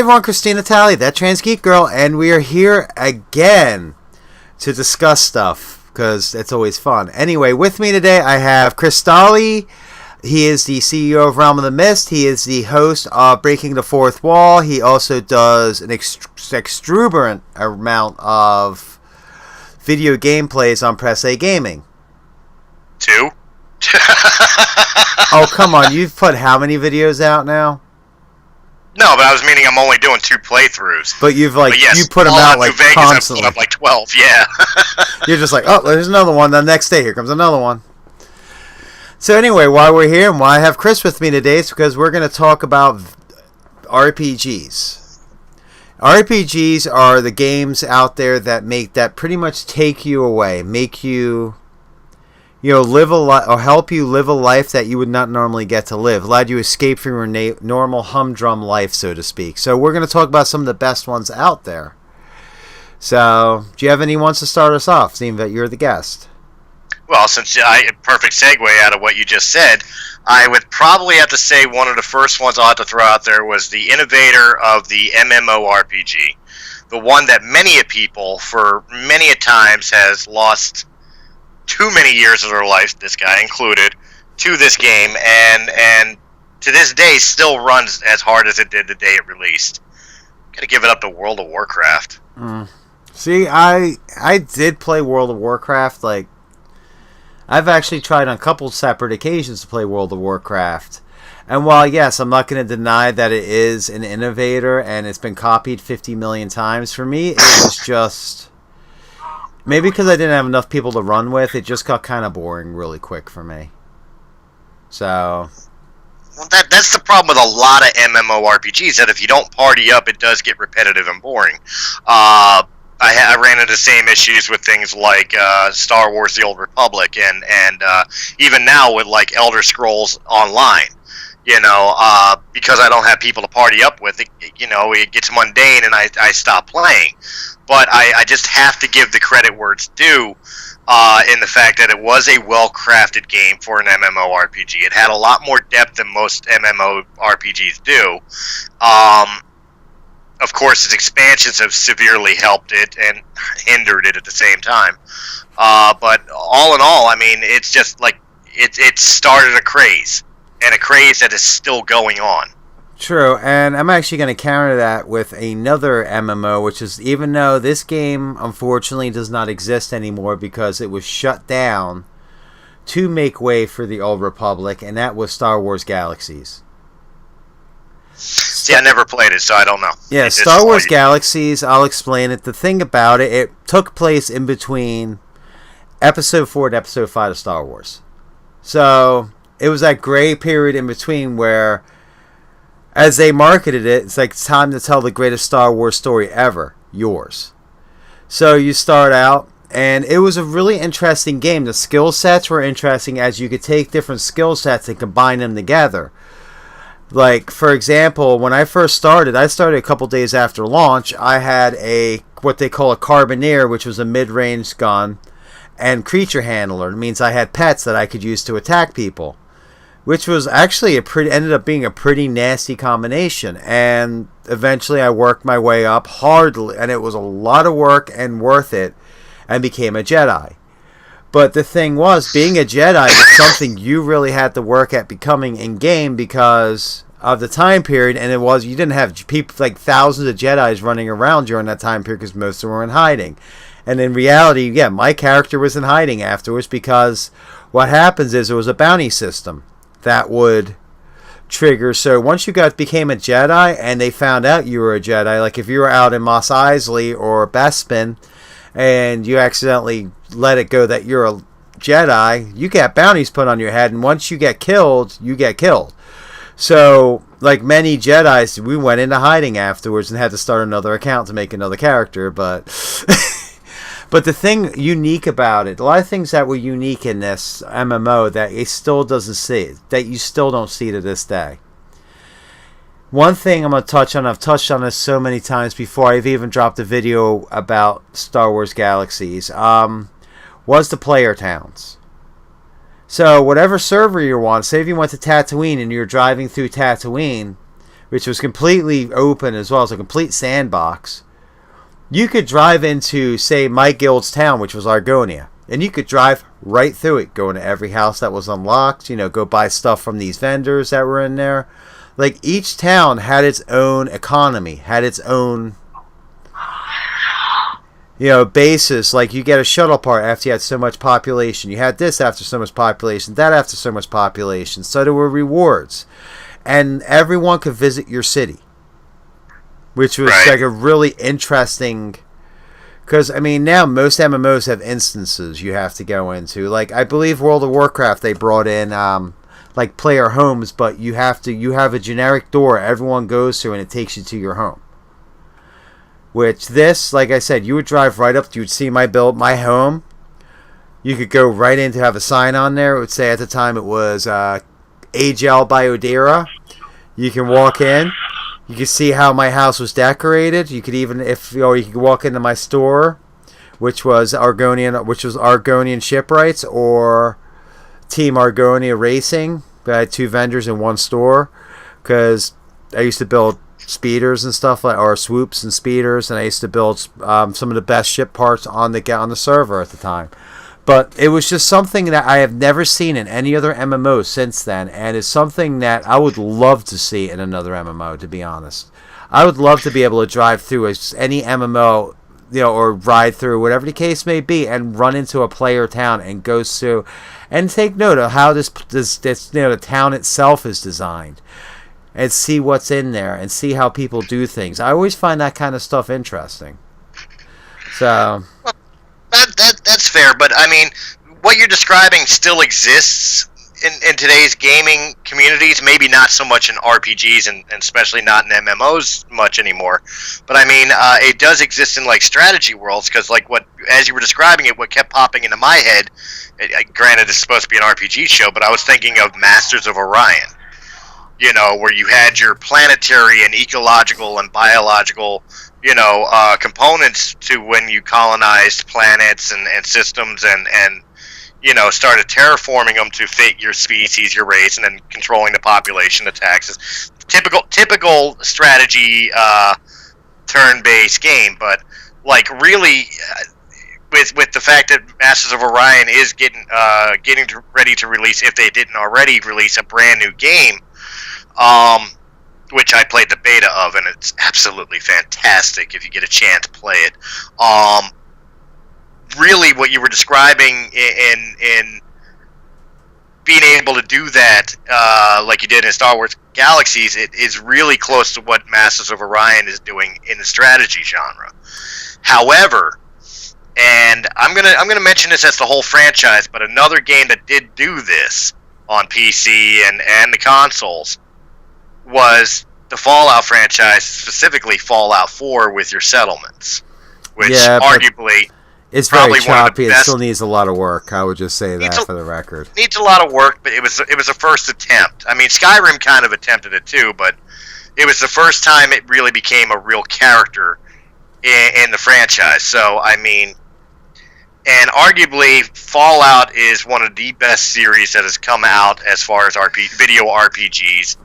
everyone, Christina Tali, that trans geek girl, and we are here again to discuss stuff, because it's always fun. Anyway, with me today, I have Chris Stolle. He is the CEO of Realm of the Mist. He is the host of Breaking the Fourth Wall. He also does an exuberant amount of video gameplays on Press A Gaming. 2? Oh, come on. You've put how many videos out now? No, but I was meaning I'm only doing 2 playthroughs. But you've yes, you put them out like Vegas, constantly. I've put up like 12, yeah. You're just like, oh, there's another one. The next day, here comes another one. So anyway, why we're here and why I have Chris with me today is because we're going to talk about RPGs. RPGs are the games out there that pretty much take you away, make you, live a life, or help you live a life that you would not normally get to live. Allowed you to escape from your normal humdrum life, so to speak. So we're going to talk about some of the best ones out there. So, do you have any ones to start us off, seeing that you're the guest? Well, perfect segue out of what you just said, I would probably have to say one of the first ones I'll have to throw out there was the innovator of the MMORPG. The one that many people, for many a times, has lost too many years of their life, this guy included, to this game, and to this day still runs as hard as it did the day it released. Gotta give it up to World of Warcraft. See, I did play World of Warcraft. I've actually tried on a couple separate occasions to play World of Warcraft. And while, yes, I'm not going to deny that it is an innovator and it's been copied 50 million times, for me, it was just... Maybe because I didn't have enough people to run with, it just got kind of boring really quick for me. So... Well, that's the problem with a lot of MMORPGs, that if you don't party up, it does get repetitive and boring. I ran into the same issues with things like Star Wars: The Old Republic, and even now with like Elder Scrolls Online. Because I don't have people to party up with, it gets mundane and I stop playing. But I just have to give the credit where it's due in the fact that it was a well-crafted game for an MMORPG. It had a lot more depth than most MMORPGs do. Of course, its expansions have severely helped it and hindered it at the same time. But all in all, I mean, it's just like it started a craze, and a craze that is still going on. True, and I'm actually going to counter that with another MMO, which is, even though this game unfortunately does not exist anymore because it was shut down to make way for the Old Republic, and that was Star Wars Galaxies. See, I never played it, so I don't know. Yeah, Star Wars Galaxies, I'll explain it. The thing about it, it took place in between Episode 4 and Episode 5 of Star Wars. So, it was that gray period in between where, as they marketed it, it's like, it's time to tell the greatest Star Wars story ever. Yours. So, you start out, and it was a really interesting game. The skill sets were interesting, as you could take different skill sets and combine them together. Like, for example, when I first started, I started a couple days after launch. I had what they call a carbineer, which was a mid-range gun, and creature handler. It means I had pets that I could use to attack people, which was actually ended up being a pretty nasty combination. And eventually I worked my way up hardly, and it was a lot of work and worth it, and became a Jedi. But the thing was, being a Jedi was something you really had to work at becoming in-game because of the time period, and you didn't have people like thousands of Jedis running around during that time period because most of them were in hiding. And in reality, yeah, my character was in hiding afterwards because what happens is there was a bounty system that would trigger. So once you became a Jedi and they found out you were a Jedi, like if you were out in Mos Eisley or Bespin, and you accidentally let it go that you're a Jedi, you get bounties put on your head, and once you get killed, you get killed. So, like many Jedis, we went into hiding afterwards and had to start another account to make another character, but... But the thing unique about it, a lot of things that were unique in this MMO that it still doesn't see, that you still don't see to this day. One thing I'm going to touch on, I've touched on this so many times before, I've even dropped a video about Star Wars Galaxies, was the player towns. So whatever server you're on, say if you went to Tatooine and you're driving through Tatooine, which was completely open as well as a complete sandbox, you could drive into, say, Mike Guild's town, which was Argonia, and you could drive right through it, go into every house that was unlocked, go buy stuff from these vendors that were in there. Like, each town had its own economy, had its own, basis. Like, you get a shuttle part after you had so much population. You had this after so much population, that after so much population. So there were rewards. And everyone could visit your city, which was like a really interesting... Because, now most MMOs have instances you have to go into. Like, I believe World of Warcraft, they brought in, like, player homes, but you have a generic door everyone goes through, and it takes you to your home. Which this, like I said, you would drive right up, you would see my home. You could go right in to have a sign on there. It would say at the time it was AGL by Odera. You can walk in. You can see how my house was decorated. You could even, you could walk into my store, which was Argonian Shipwrights or Team Argonia Racing. I had two vendors in one store because I used to build speeders and stuff or swoops and speeders, and I used to build some of the best ship parts on the server at the time. But it was just something that I have never seen in any other MMO since then, and it's something that I would love to see in another MMO, to be honest. I would love to be able to drive through any MMO, or ride through, whatever the case may be, and run into a player town and go through and take note of how this the town itself is designed, and see what's in there and see how people do things. I always find that kind of stuff interesting. So... That's fair, but what you're describing still exists in today's gaming communities. Maybe not so much in RPGs and especially not in MMOs much anymore. But it does exist in like strategy worlds, because as you were describing it, what kept popping into my head. Granted, it's supposed to be an RPG show, but I was thinking of Masters of Orion. Where you had your planetary and ecological and biological components to when you colonized planets and systems and started terraforming them to fit your species, your race, and then controlling the population, the taxes. Typical strategy turn-based game, but really with the fact that Masters of Orion is getting ready to release, if they didn't already release, a brand new game, which I played the beta of, and it's absolutely fantastic if you get a chance to play it. Really, what you were describing in being able to do that, like you did in Star Wars Galaxies, it is really close to what Masters of Orion is doing in the strategy genre. However, and I'm gonna mention this as the whole franchise, but another game that did do this on PC and the consoles was the Fallout franchise, specifically Fallout 4 with your settlements, which arguably it's very choppy. It still needs a lot of work. I would just say that for the record. Needs a lot of work, but it was a first attempt. Skyrim kind of attempted it too, but it was the first time it really became a real character in the franchise. So and arguably Fallout is one of the best series that has come out as far as video RPGs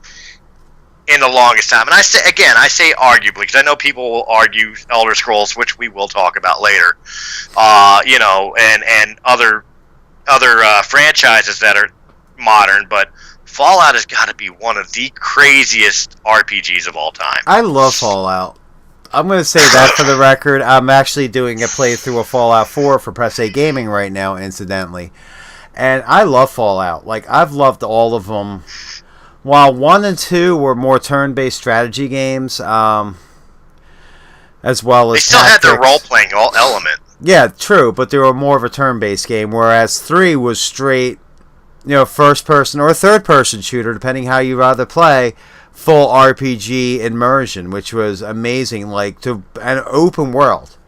in the longest time. And I say arguably, because I know people will argue Elder Scrolls, which we will talk about later, and other franchises that are modern, but Fallout has got to be one of the craziest RPGs of all time. I love Fallout. I'm going to say that for the record. I'm actually doing a playthrough of Fallout 4 for Press A Gaming right now, incidentally. And I love Fallout. I've loved all of them. While 1 and 2 were more turn-based strategy games, as well as they still had their role-playing element. Yeah, true, but they were more of a turn-based game, whereas 3 was straight, first-person or third-person shooter, depending how you rather play, full RPG immersion, which was amazing, an open world.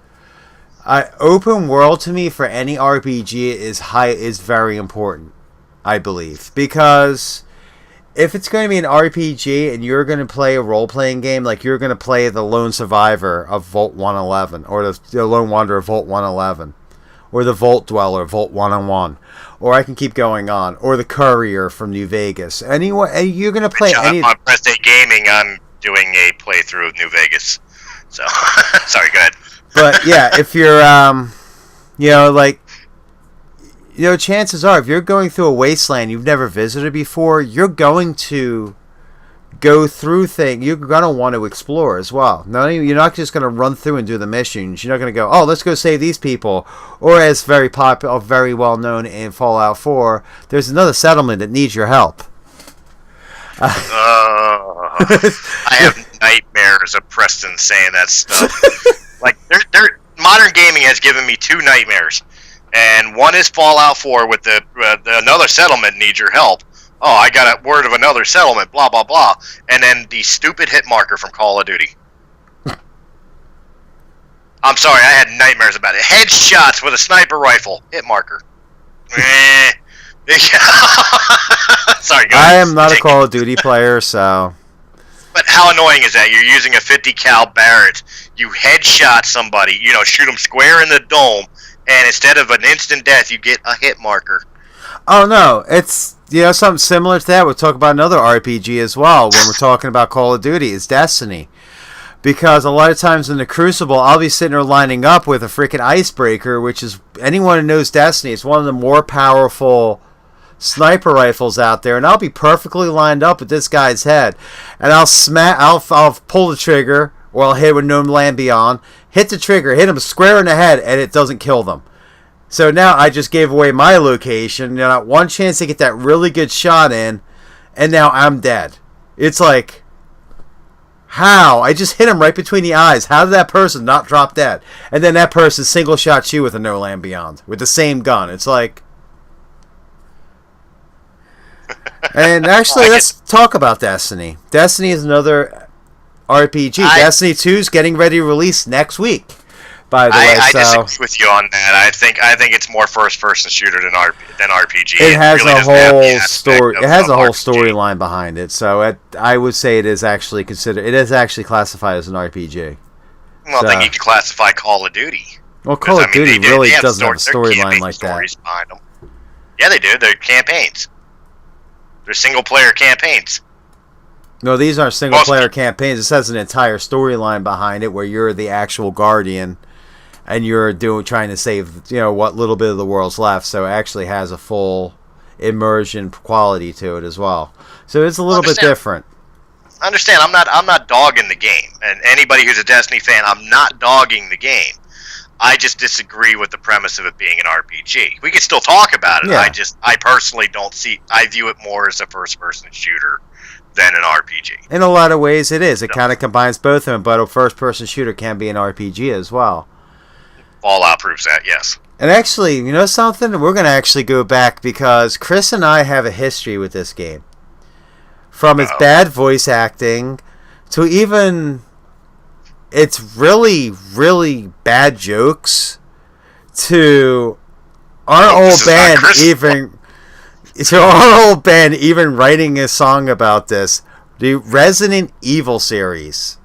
Open world, to me, for any RPG is very important, I believe, because... if it's going to be an RPG and you're going to play a role-playing game, you're going to play the Lone Survivor of Vault 111, or the Lone Wanderer of Vault 111, or the Vault Dweller, Vault 101, or I can keep going on, or the Courier from New Vegas. Anyway, you're going to play on Press A Gaming, I'm doing a playthrough of New Vegas. So, sorry, go ahead. But yeah, if you're, chances are, if you're going through a wasteland you've never visited before, you're going to go through things. You're going to want to explore as well. You're not just going to run through and do the missions. You're not going to go, oh, let's go save these people. Or as very popular, very well known in Fallout 4, there's another settlement that needs your help. I have nightmares of Preston saying that stuff. Like, modern gaming has given me 2 nightmares, and one is Fallout 4 with the another settlement needs your help. Oh, I got a word of another settlement, blah blah blah, and then the stupid hit marker from Call of Duty. I'm sorry, I had nightmares about it. Headshots with a sniper rifle, hit marker. Sorry, guys. I am not a Call of Duty player, so. But how annoying is that? You're using a 50 cal Barrett. You headshot somebody, shoot them square in the dome, and instead of an instant death, you get a hit marker. Oh no, it's something similar to that. We'll talk about another RPG as well when we're talking about Call of Duty. It's Destiny. Because a lot of times in the Crucible, I'll be sitting there lining up with a freaking icebreaker, which is, anyone who knows Destiny, it's one of the more powerful sniper rifles out there, and I'll be perfectly lined up with this guy's head, and I'll pull the trigger, or I'll hit with no land beyond, hit the trigger, hit him square in the head, and it doesn't kill them. So now I just gave away my location, not one chance to get that really good shot in, and now I'm dead. It's like, how? I just hit him right between the eyes. How did that person not drop dead? And then that person single shot you with a no land beyond with the same gun. It's like. And actually, let's talk about Destiny. Destiny is another RPG. Destiny 2 is getting ready to release next week. By the way, I disagree with you on that. I think it's more first-person shooter than RPG. It has really a whole story. It has a whole storyline behind it. So I would say it is actually considered. It is actually classified as an RPG. Well, then you can classify Call of Duty. Well, Call of Duty really doesn't have a storyline like that. Behind them. Yeah, they do. They're campaigns. They're single-player campaigns. No, these aren't single-player campaigns. This has an entire storyline behind it where you're the actual Guardian. And you're trying to save, what little bit of the world's left. So it actually has a full immersion quality to it as well. So it's a little bit different. Understand? I'm not dogging the game. And anybody who's a Destiny fan, I'm not dogging the game. I just disagree with the premise of it being an RPG. We can still talk about it. Yeah. I personally don't see. I view it more as a first-person shooter than an RPG. In a lot of ways, it is. It kind of combines both of them. But a first-person shooter can be an RPG as well. Fallout proves that, yes. And actually, you know something? We're going to actually go back because Chris and I have a history with this game. From its bad voice acting to even its really, really bad jokes to our old band even writing a song about this. The Resident Evil series.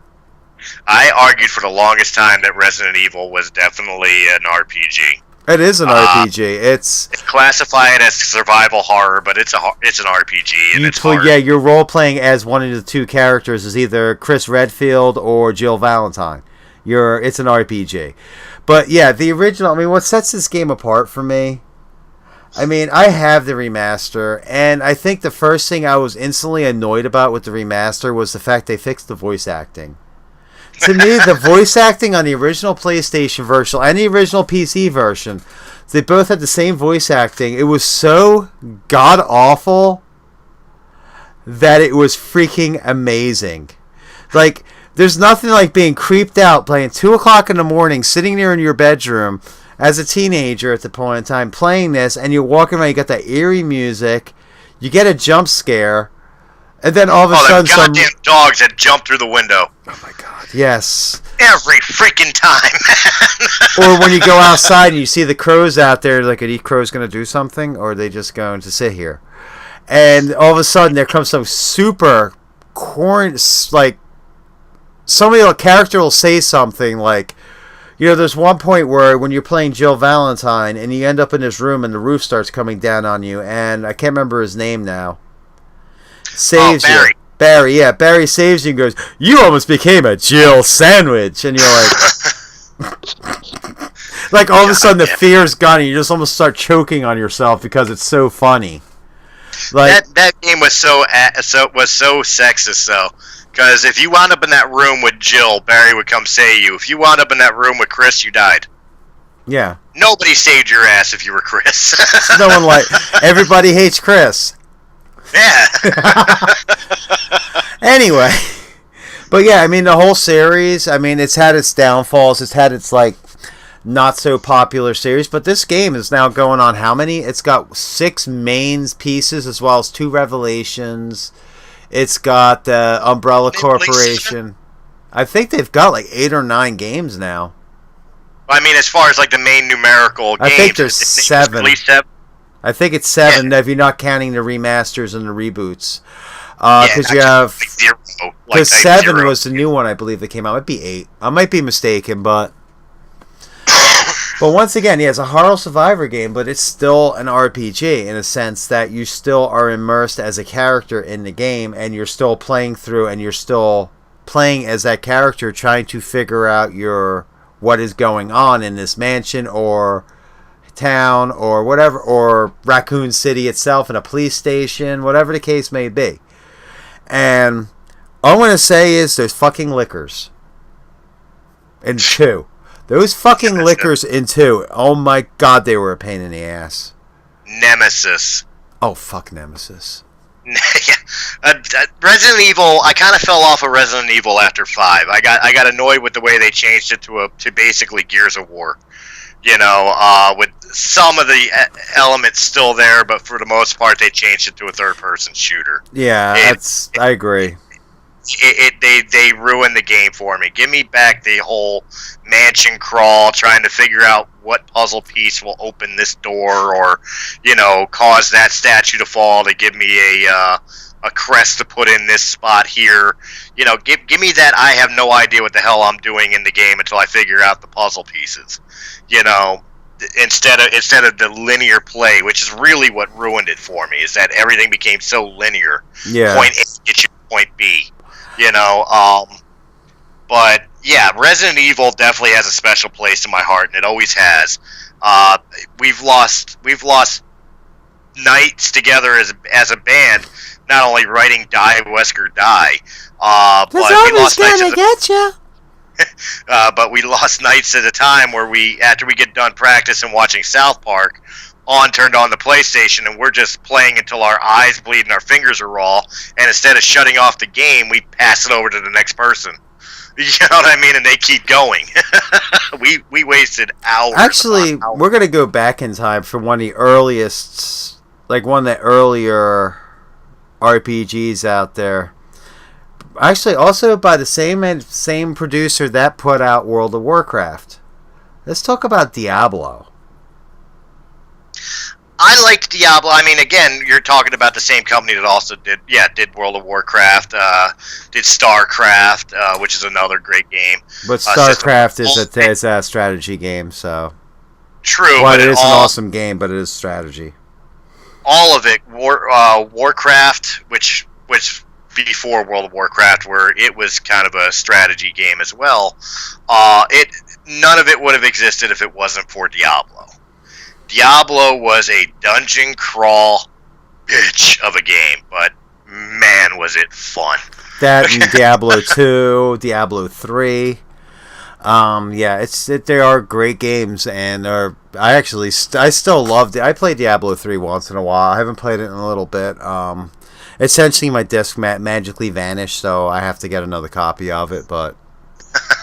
I argued for the longest time that Resident Evil was definitely an RPG. It is an RPG. It's classified as survival horror, but it's an RPG, and it's hard. Yeah, you're role playing as one of the 2 characters is either Chris Redfield or Jill Valentine. It's an RPG. But yeah, the original. I mean, what sets this game apart for me? I mean, I have the remaster, and I think the first thing I was instantly annoyed about with the remaster was the fact they fixed the voice acting. To me, the voice acting on the original PlayStation version and the original PC version, they both had the same voice acting. It was so god-awful that it was freaking amazing. Like, there's nothing like being creeped out playing 2 o'clock in the morning, sitting there in your bedroom as a teenager at the point in time, playing this, and you're walking around, you got that eerie music, you get a jump scare, and then all of a sudden some goddamn dogs had jumped through the window. Oh my god. Yes. Every freaking time. Or when you go outside and you see the crows out there, like, are these crows going to do something? Or are they just going to sit here? And all of a sudden there comes some super like, somebody, a character will say something like, there's one point where when you're playing Jill Valentine and you end up in this room and the roof starts coming down on you, and I can't remember his name now. Saves you. Barry saves you and goes, "You almost became a Jill sandwich," and you're like, all of a sudden the fear's gone, and you just almost start choking on yourself because it's so funny. Like that game was so sexist though, because if you wound up in that room with Jill, Barry would come save you. If you wound up in that room with Chris, you died. Yeah. Nobody saved your ass if you were Chris. No one everybody hates Chris. Yeah. Anyway, but yeah, I mean the whole series. I mean it's had its downfalls. It's had its not so popular series, but this game is now going on how many? It's got 6 main pieces as well as 2 revelations. It's got the Umbrella Corporation. I think they've got 8 or 9 games now. I mean, as far as the main numerical games, I think there's 7. I think it's 7 if you're not counting the remasters and the reboots. Because you have 0. Because 7 was the new one, I believe, that came out. It might be 8. I might be mistaken, but once again, yeah, it's a horror survivor game, but it's still an RPG in a sense that you still are immersed as a character in the game, and you're still playing through, and you're still playing as that character, trying to figure out what is going on in this mansion or town or whatever, or Raccoon City itself, in a police station, whatever the case may be. And all I'm going to say is there's fucking liquors in 2. Those fucking liquors in 2. Oh my god, they were a pain in the ass. Nemesis. Oh, fuck Nemesis. Resident Evil, I kind of fell off of Resident Evil after 5. I got annoyed with the way they changed it to basically Gears of War. With some of the elements still there, but for the most part they changed it to a third-person shooter. Yeah, I agree. They ruined the game for me. Give me back the whole mansion crawl, trying to figure out what puzzle piece will open this door, or cause that statue to fall to give me a crest to put in this spot here. Give me that. I have no idea what the hell I'm doing in the game until I figure out the puzzle pieces. Instead of the linear play, which is really what ruined it for me, is that everything became so linear. Yeah. Point A gets you to point B. But yeah, Resident Evil definitely has a special place in my heart, and it always has. We've lost nights together as a band, not only writing Die Wesker Die, but we lost nights but we lost nights at a time where after we get done practice and watching South Park, turned on the PlayStation, and we're just playing until our eyes bleed and our fingers are raw, and instead of shutting off the game, we pass it over to the next person. You know what I mean? And they keep going. we wasted hours. Actually, we're going to go back in time for one of the earliest, one of the earlier RPGs out there. Actually, also by the same producer that put out World of Warcraft. Let's talk about Diablo. I liked Diablo. I mean, again, you're talking about the same company that also did World of Warcraft, did StarCraft, which is another great game. But StarCraft is a strategy game, so true. Well, it is an awesome game, but it is strategy. All of it, Warcraft, which before World of Warcraft, where it was kind of a strategy game as well. None of it would have existed if it wasn't for Diablo. Diablo was a dungeon crawl bitch of a game, but man, was it fun. That and Diablo 2, Diablo 3. They are great games, and I still loved it. I played Diablo 3 once in a while. I haven't played it in a little bit. Essentially, my disc magically vanished, so I have to get another copy of it, but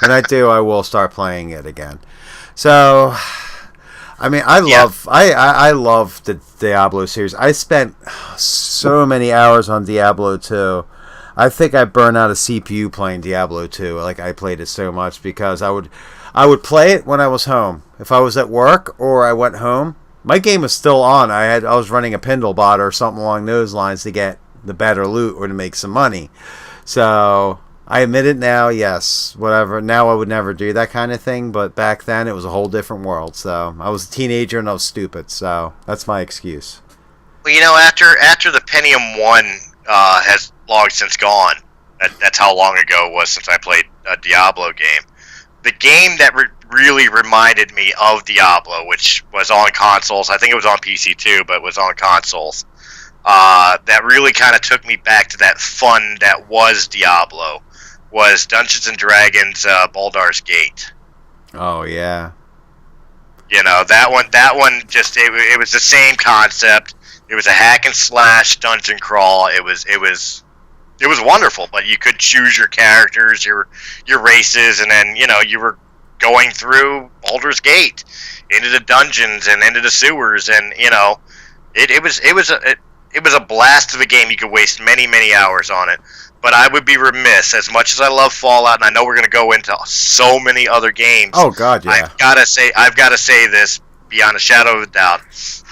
when I do, I will start playing it again. So, I mean, I love the Diablo series. I spent so many hours on Diablo 2. I think I burned out a CPU playing Diablo 2. I played it so much because I would play it when I was home. If I was at work or I went home, my game was still on. I was running a Pindle bot or something along those lines to get the better loot or to make some money. So I admit it now, yes, whatever. Now I would never do that kind of thing, but back then it was a whole different world. So I was a teenager and I was stupid, so that's my excuse. Well, after the Pentium 1 has long since gone. That's how long ago it was since I played a Diablo game. The game that really reminded me of Diablo, which was on consoles, I think it was on PC too, but was on consoles, that really kind of took me back to that fun that was Diablo, was Dungeons and Dragons Baldur's Gate. Oh, yeah. You know, that one just, it was the same concept. It was a hack and slash dungeon crawl. It was wonderful, but you could choose your characters, your races, and then, you know, you were going through Baldur's Gate into the dungeons and into the sewers, and, you know, it was a blast of a game. You could waste many hours on it. But I would be remiss, as much as I love Fallout, and I know we're going to go into so many other games. Oh God, yeah. I've got to say this beyond a shadow of a doubt.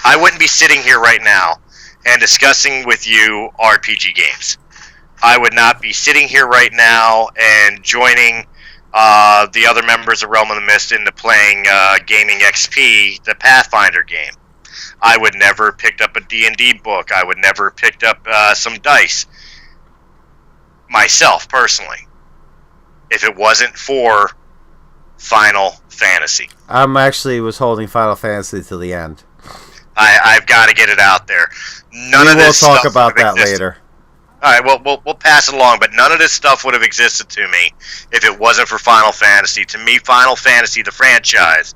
I wouldn't be sitting here right now and discussing with you RPG games. I would not be sitting here right now and joining the other members of Realm of the Mist into playing Gaming XP, the Pathfinder game. I would never have picked up a D&D book. I would never have picked up some dice. Myself, personally, if it wasn't for Final Fantasy. Was holding Final Fantasy to the end. I've got to get it out there. We'll talk about that later. All right, well, we'll pass it along, but none of this stuff would have existed to me if it wasn't for Final Fantasy. To me, Final Fantasy, the franchise,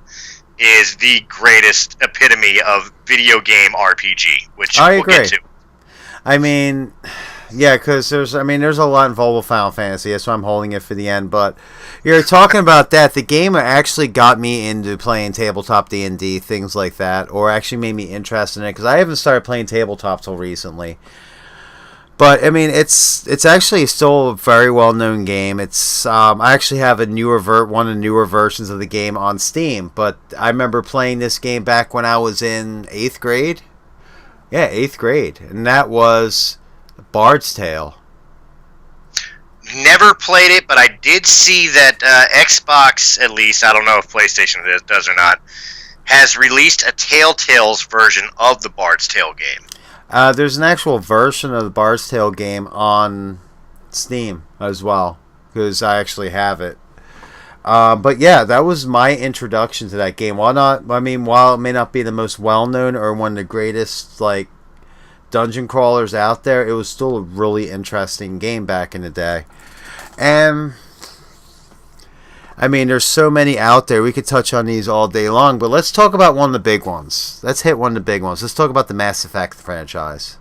is the greatest epitome of video game RPG, which we'll get to. I mean, yeah, because there's a lot involved with Final Fantasy. That's why I'm holding it for the end. But you're talking about that. The game actually got me into playing tabletop D&D, things like that, or actually made me interested in it, because I haven't started playing tabletop till recently. But I mean, it's actually still a very well known game. It's I actually have one of the newer versions of the game on Steam. But I remember playing this game back when I was in 8th grade. Yeah, 8th grade, and that was Bard's Tale. Never played it, but I did see that Xbox, at least, I don't know if PlayStation does or not, has released a Telltale's version of the Bard's Tale game. There's an actual version of the Bard's Tale game on Steam as well, because I actually have it. But yeah, that was my introduction to that game. While it may not be the most well-known or one of the greatest dungeon crawlers out there, it was still a really interesting game back in the day. And I mean, there's so many out there. We could touch on these all day long, but let's talk about one of the big ones. Let's hit one of the big ones. Let's talk about the Mass Effect franchise.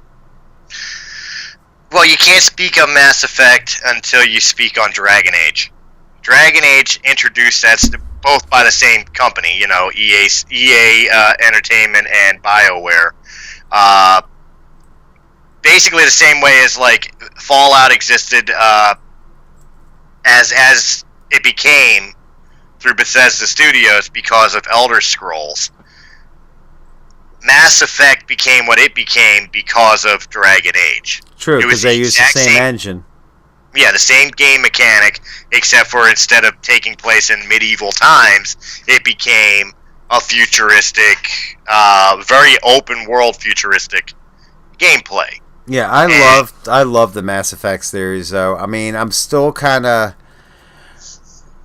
Well, you can't speak of Mass Effect until you speak on Dragon Age. Dragon Age introduced that both by the same company, you know, EA Entertainment and BioWare. Basically the same way as like Fallout existed as it became through Bethesda Studios because of Elder Scrolls. Mass Effect became what it became because of Dragon Age. True, because they used the same engine. Yeah, the same game mechanic, except for instead of taking place in medieval times, it became a futuristic, very open world futuristic gameplay. Yeah, I love the Mass Effect series though. I mean, I'm still kind of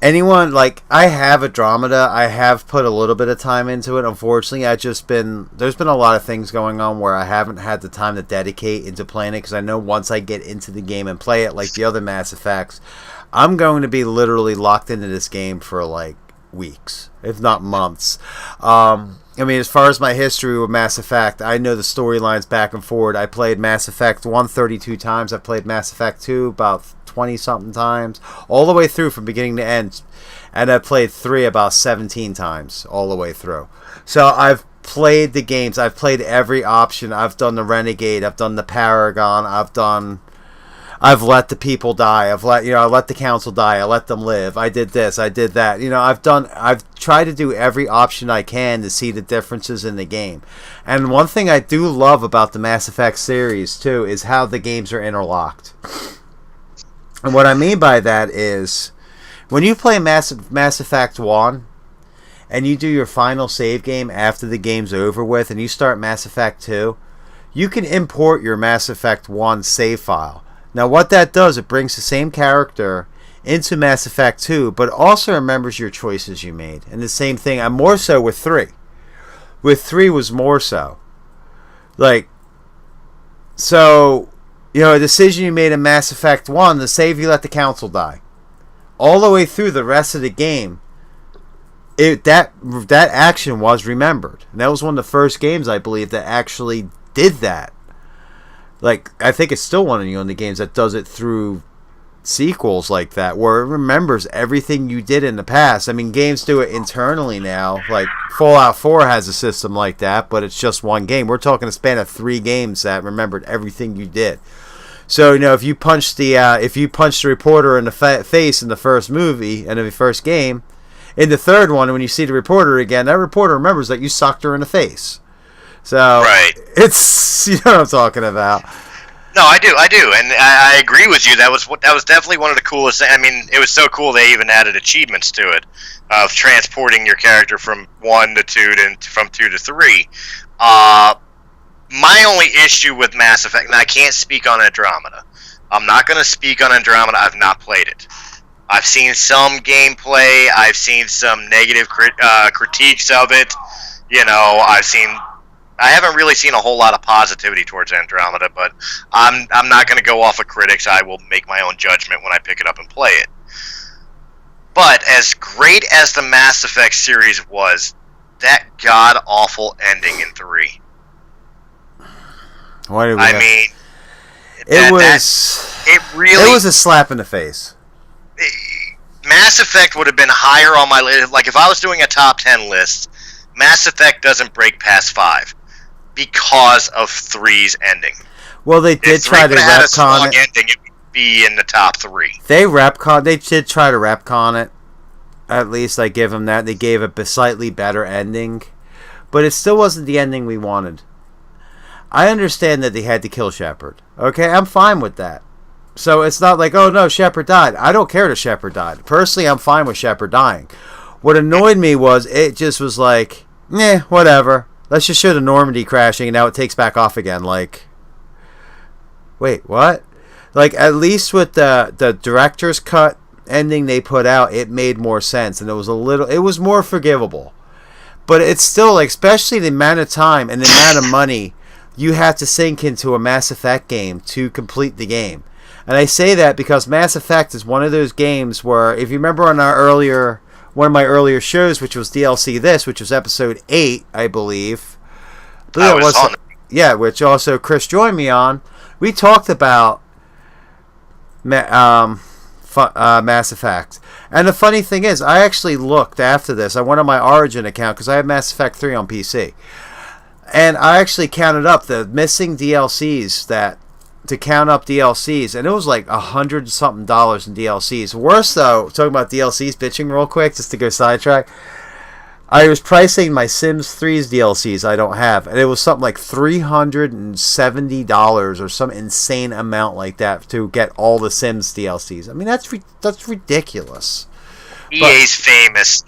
I have Andromeda. I have put a little bit of time into it. Unfortunately, there's been a lot of things going on where I haven't had the time to dedicate into playing it, because I know once I get into the game and play it like the other Mass Effects, I'm going to be literally locked into this game for like weeks, if not months. I mean, as far as my history with Mass Effect, I know the storylines back and forward. I played Mass Effect 1 32 times. I played Mass Effect 2 about 20-something times, all the way through from beginning to end. And I played 3 about 17 times, all the way through. So I've played the games. I've played every option. I've done the Renegade. I've done the Paragon. I've let the people die. I let the council die. I let them live. I did this. I did that. You know, I've tried to do every option I can to see the differences in the game. And one thing I do love about the Mass Effect series too is how the games are interlocked. And what I mean by that is, when you play Mass Effect 1 and you do your final save game after the game's over with, and you start Mass Effect 2, you can import your Mass Effect 1 save file. Now what that does, it brings the same character into Mass Effect 2, but also remembers your choices you made. And the same thing, and more so with 3. With 3 was more so. Like, so, you know, a decision you made in Mass Effect 1, the save you let the Council die. All the way through the rest of the game, that action was remembered. And that was one of the first games, I believe, that actually did that. Like, I think it's still one of the only games that does it through sequels like that, where it remembers everything you did in the past. I mean, games do it internally now. Like, Fallout 4 has a system like that, but it's just one game. We're talking a span of 3 games that remembered everything you did. So, you know, if you punch the reporter in the face in the first movie and in the first game, in the third one, when you see the reporter again, that reporter remembers that you socked her in the face. So, right. It's, you know what I'm talking about. No, I do, and I agree with you. That was definitely one of the coolest. I mean, it was so cool they even added achievements to it, of transporting your character from 1 to 2 and from 2 to 3. My only issue with Mass Effect, and I can't speak on Andromeda. I'm not going to speak on Andromeda. I've not played it. I've seen some gameplay. I've seen some negative critiques of it. You know, I haven't really seen a whole lot of positivity towards Andromeda, but I'm not going to go off of critics. I will make my own judgment when I pick it up and play it. But as great as the Mass Effect series was, that god-awful ending in 3. It was a slap in the face. Mass Effect would have been higher on my list. Like, if I was doing a top 10 list, Mass Effect doesn't break past 5 because of 3's ending. Well, they did try to retcon it. Ending, it would be in the top 3. They did try to retcon it. At least I give them that. They gave a slightly better ending, but it still wasn't the ending we wanted. I understand that they had to kill Shepard. Okay, I'm fine with that. So it's not like, oh no, Shepard died. I don't care that Shepard died. Personally, I'm fine with Shepard dying. What annoyed me was it just was like, whatever. Let's just show the Normandy crashing and now it takes back off again. Like, wait, what? Like, at least with the director's cut ending they put out, it made more sense and it was more forgivable. But it's still, like, especially the amount of time and the amount of money you have to sink into a Mass Effect game to complete the game. And I say that because Mass Effect is one of those games where, if you remember on one of my earlier shows, which was DLC which was episode 8, I believe. Which also Chris joined me on. We talked about Mass Effect. And the funny thing is, I actually looked after this. I went on my Origin account because I have Mass Effect 3 on PC. And I actually counted up the missing DLCs to count up DLCs, and it was like $100-something in DLCs. Worse though, talking about DLCs, bitching real quick, just to go sidetrack. I was pricing my Sims 3's DLCs I don't have, and it was something like $370 or some insane amount like that to get all the Sims DLCs. I mean, that's ridiculous. EA's famous.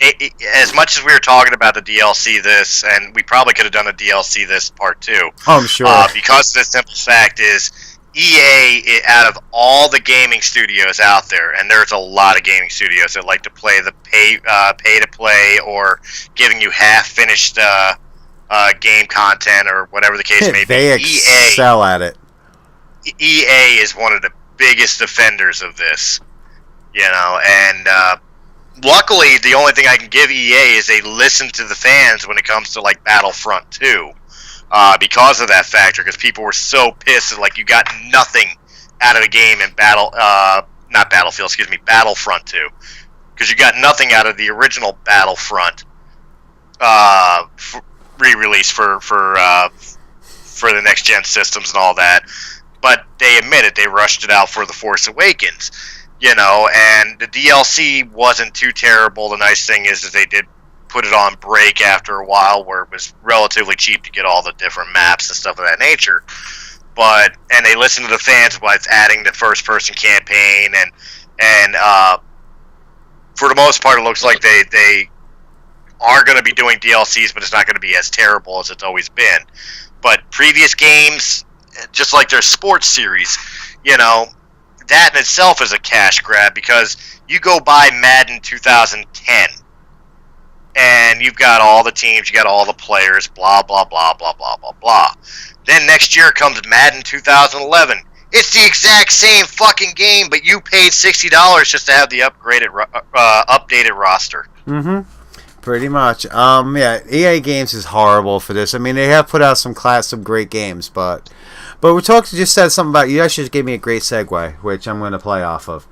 As much as we were talking about the DLC this, and we probably could have done a DLC this part 2. Oh, I'm sure. Because the simple fact is, EA, out of all the gaming studios out there, and there's a lot of gaming studios that like to play the pay to play or giving you half-finished game content or whatever the case may be. They excel at it. EA is one of the biggest defenders of this, you know, and luckily, the only thing I can give EA is they listen to the fans when it comes to, like, Battlefront 2. Because of that factor, because people were so pissed that, like, you got nothing out of the game in Battlefront 2. Because you got nothing out of the original Battlefront re-release for the next-gen systems and all that. But they admitted they rushed it out for The Force Awakens. You know, and the DLC wasn't too terrible. The nice thing is they did put it on break after a while, where it was relatively cheap to get all the different maps and stuff of that nature. And they listened to the fans by adding the first-person campaign, and for the most part, it looks like they are going to be doing DLCs, but it's not going to be as terrible as it's always been. But previous games, just like their sports series, that in itself is a cash grab, because you go buy Madden 2010, and you've got all the teams, you got all the players, blah, blah, blah, blah, blah, blah, blah. Then next year comes Madden 2011. It's the exact same fucking game, but you paid $60 just to have the updated roster. Mm-hmm. Pretty much. Yeah, EA Games is horrible for this. I mean, they have put out some great games, but we just said something about, you actually just gave me a great segue, which I'm going to play off of.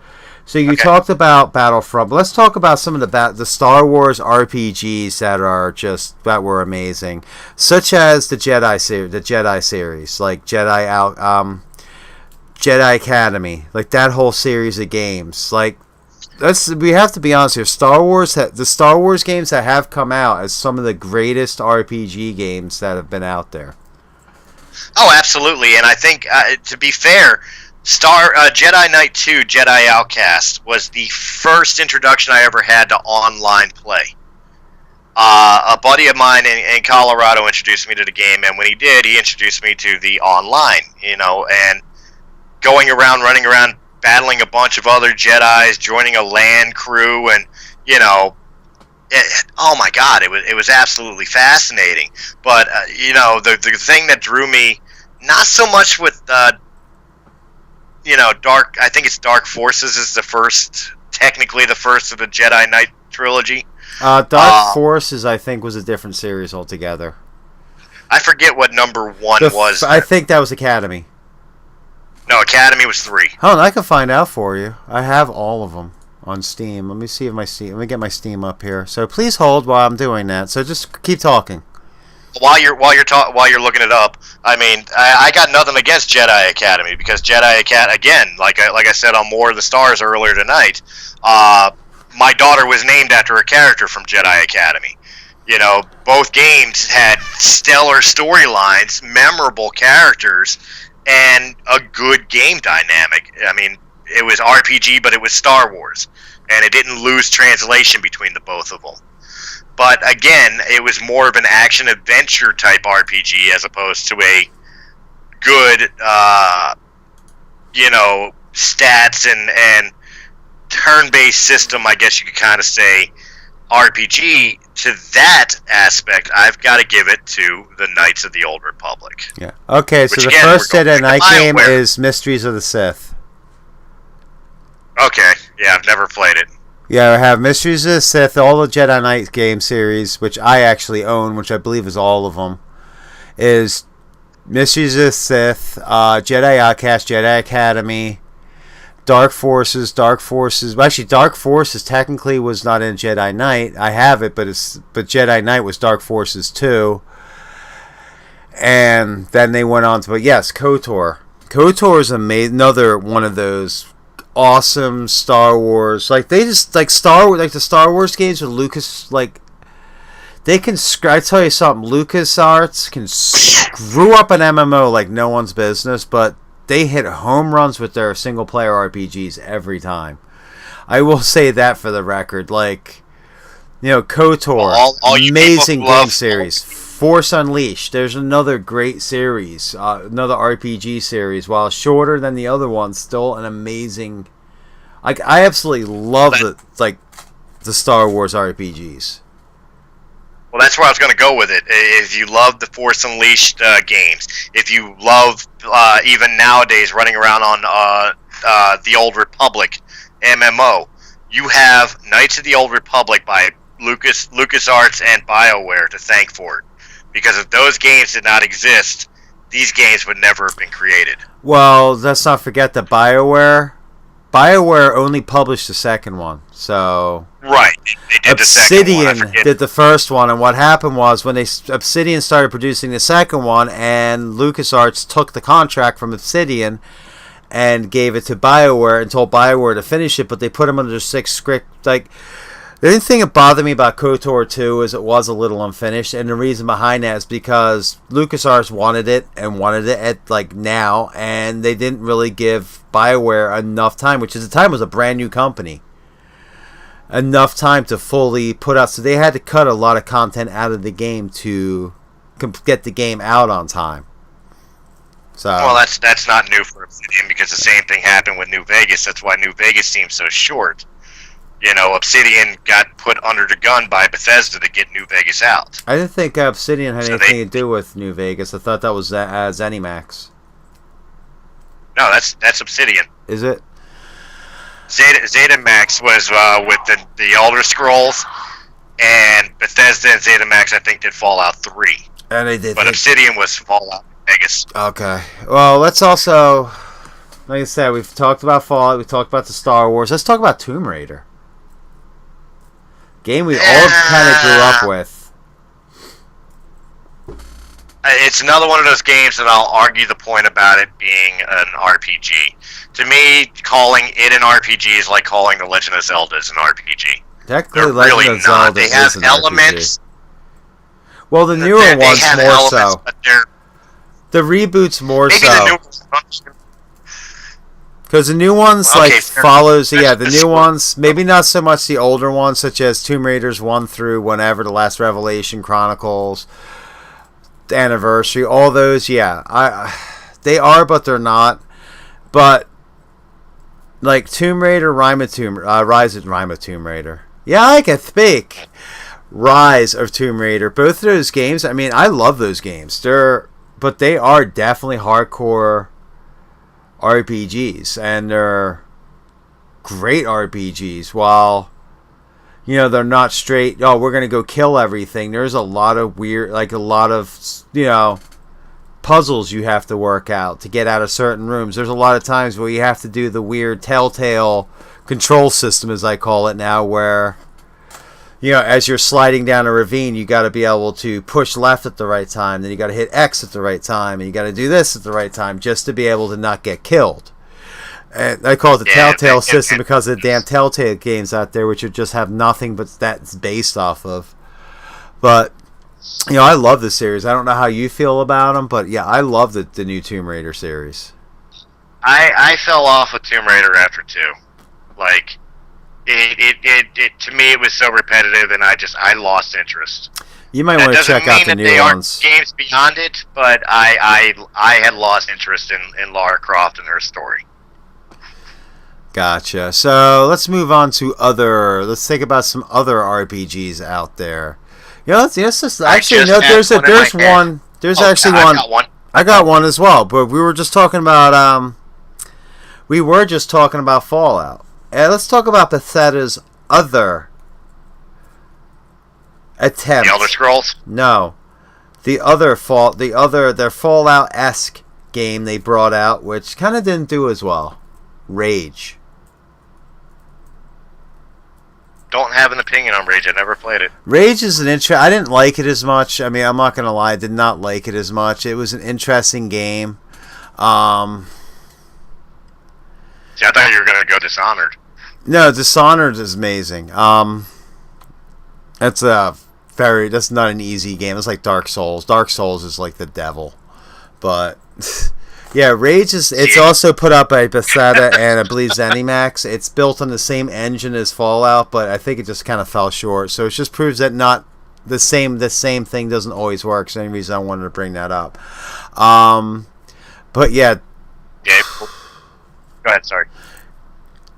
So you talked about Battlefront. Let's talk about some of the Star Wars RPGs that were amazing, such as the Jedi series, like Jedi Academy, like that whole series of games. Like, we have to be honest here. The Star Wars games that have come out as some of the greatest RPG games that have been out there. Oh, absolutely, and I think to be fair, Jedi Knight 2, Jedi Outcast was the first introduction I ever had to online play. A buddy of mine in Colorado introduced me to the game, and when he did, he introduced me to the online, and running around, battling a bunch of other Jedis, joining a land crew, and, oh my God, it was absolutely fascinating. But, the thing that drew me, not so much with I think it's Dark Forces is technically the first of the Jedi Knight trilogy. Dark Forces, I think, was a different series altogether. I forget what number 1 was. I think that was Academy. No, Academy was 3. Hold on, I can find out for you. I have all of them on Steam. Let me see if let me get my Steam up here. So please hold while I'm doing that. So just keep talking. While you're looking it up, I mean, I got nothing against Jedi Academy, because Jedi Academy, again, like I said on More of the Stars earlier tonight, my daughter was named after a character from Jedi Academy. Both games had stellar storylines, memorable characters, and a good game dynamic. I mean, it was RPG, but it was Star Wars, and it didn't lose translation between the both of them. But again, it was more of an action-adventure type RPG as opposed to a good, stats and turn-based system, I guess you could kind of say, RPG. To that aspect, I've got to give it to the Knights of the Old Republic. Yeah. Okay, so the first Jedi Knight game is Mysteries of the Sith. Okay, yeah, I've never played it. Yeah, I have Mysteries of the Sith, all the Jedi Knight game series, which I actually own, which I believe is all of them, is Mysteries of the Sith, Jedi Outcast, Jedi Academy, Dark Forces. Well, actually, Dark Forces technically was not in Jedi Knight. I have it, but Jedi Knight was Dark Forces 2. And then they went on to, but yes, KOTOR. KOTOR is another one of those awesome Star Wars, like they just like the Star Wars games with Lucas, like they can I tell you something, LucasArts can screw up an MMO like no one's business, but they hit home runs with their single player RPGs every time. I will say that for the record. Like, KOTOR, amazing game series. Force Unleashed, there's another great series, another RPG series. While shorter than the other one, still an amazing. I absolutely love the Star Wars RPGs. Well, that's where I was going to go with it. If you love the Force Unleashed games, if you love even nowadays running around on the Old Republic MMO, you have Knights of the Old Republic by LucasArts and BioWare to thank for it. Because if those games did not exist, these games would never have been created. Well, let's not forget that BioWare only published the second one. So right, they did Obsidian the second one. Did the first one, and what happened was when Obsidian started producing the second one, and LucasArts took the contract from Obsidian and gave it to BioWare and told BioWare to finish it, but they put them under 6 script. Like, the only thing that bothered me about KOTOR 2 is it was a little unfinished, and the reason behind that is because LucasArts wanted it at now, and they didn't really give BioWare enough time, which at the time was a brand new company, enough time to fully put out. So they had to cut a lot of content out of the game to get the game out on time. So well, that's not new for Obsidian because the same thing happened with New Vegas. That's why New Vegas seems so short. Obsidian got put under the gun by Bethesda to get New Vegas out. I didn't think Obsidian had anything to do with New Vegas. I thought that was ZeniMax. No, that's Obsidian. Is it? ZeniMax was with the Elder Scrolls, and Bethesda and ZeniMax, I think, did Fallout 3. And they did. But Obsidian was Fallout Vegas. Okay. Well, let's also, like I said, we've talked about Fallout, we've talked about the Star Wars. Let's talk about Tomb Raider. Game we all kind of grew up with. It's another one of those games that I'll argue the point about it being an RPG. To me, calling it an RPG is like calling The Legend of Zelda an RPG. Technically, They're really not. They have elements. Well, the newer ones more so. The reboots more so. Because the new ones follows the new ones, maybe not so much the older ones such as Tomb Raiders 1 through whenever, The Last Revelation, Chronicles, the Anniversary, all those, they are, but they're not. But like Tomb Raider, Rise of Tomb Raider. Yeah, I can speak. Rise of Tomb Raider. Both of those games, I mean, I love those games. But they are definitely hardcore RPGs, and they're great RPGs. While they're not straight, we're gonna go kill everything. There's a lot of weird, puzzles you have to work out to get out of certain rooms. There's a lot of times where you have to do the weird telltale control system, as I call it now, where as you're sliding down a ravine, you got to be able to push left at the right time, then you got to hit X at the right time, and you got to do this at the right time just to be able to not get killed. And I call it the Telltale system because of the damn Telltale games out there, which just have nothing but that's based off of. But I love this series. I don't know how you feel about them, but yeah, I love the new Tomb Raider series. I fell off with Tomb Raider after 2. Like, it to me it was so repetitive, and I lost interest. You might want to check out the new ones. Games beyond it, but I had lost interest in Lara Croft and her story. Gotcha. So let's move on to let's think about some other RPGs out there. There's one. I got one as well, but we were just talking about Fallout. Let's talk about Bethesda's other attempt. The Elder Scrolls? No. Their Fallout-esque game they brought out, which kind of didn't do as well. Rage. Don't have an opinion on Rage. I never played it. Rage is I didn't like it as much. I mean, I'm not going to lie. I did not like it as much. It was an interesting game. See, I thought you were going to go Dishonored. No, Dishonored is amazing. That's not an easy game. It's like Dark Souls. Dark Souls is like the devil. But yeah, Rage it's also put up by Bethesda and I believe ZeniMax. It's built on the same engine as Fallout, but I think it just kind of fell short. So it just proves that not the same thing doesn't always work. So any reason I wanted to bring that up. But yeah. Yeah. Go ahead, sorry.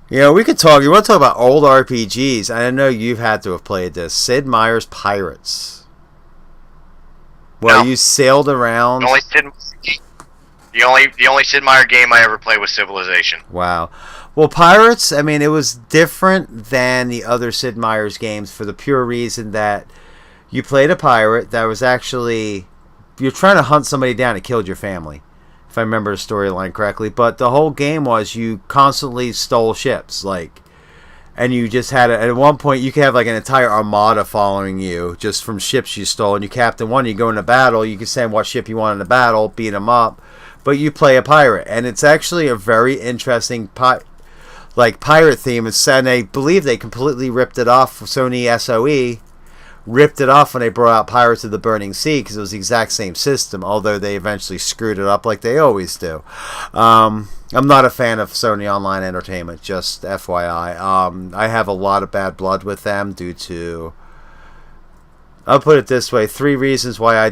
We could talk. You want to talk about old RPGs? I know you've had to have played this. Sid Meier's Pirates. Well, you sailed around. The only Sid Meier game I ever played was Civilization. Wow. Well, Pirates. I mean, it was different than the other Sid Meier's games for the pure reason that you played a pirate that was actually you're trying to hunt somebody down that killed your family. If I remember the storyline correctly, but the whole game was you constantly stole ships, and you just had at one point you could have like an entire armada following you just from ships you stole, and you captain one, you go into battle, you can send what ship you want into battle, beat them up, but you play a pirate, and it's actually a very interesting pirate theme. And I believe they completely ripped it off. Sony SOE ripped it off when they brought out Pirates of the Burning Sea because it was the exact same system, although they eventually screwed it up like they always do. I'm not a fan of Sony Online Entertainment, just FYI. I have a lot of bad blood with them due to I'll put it this way: 3 reasons why I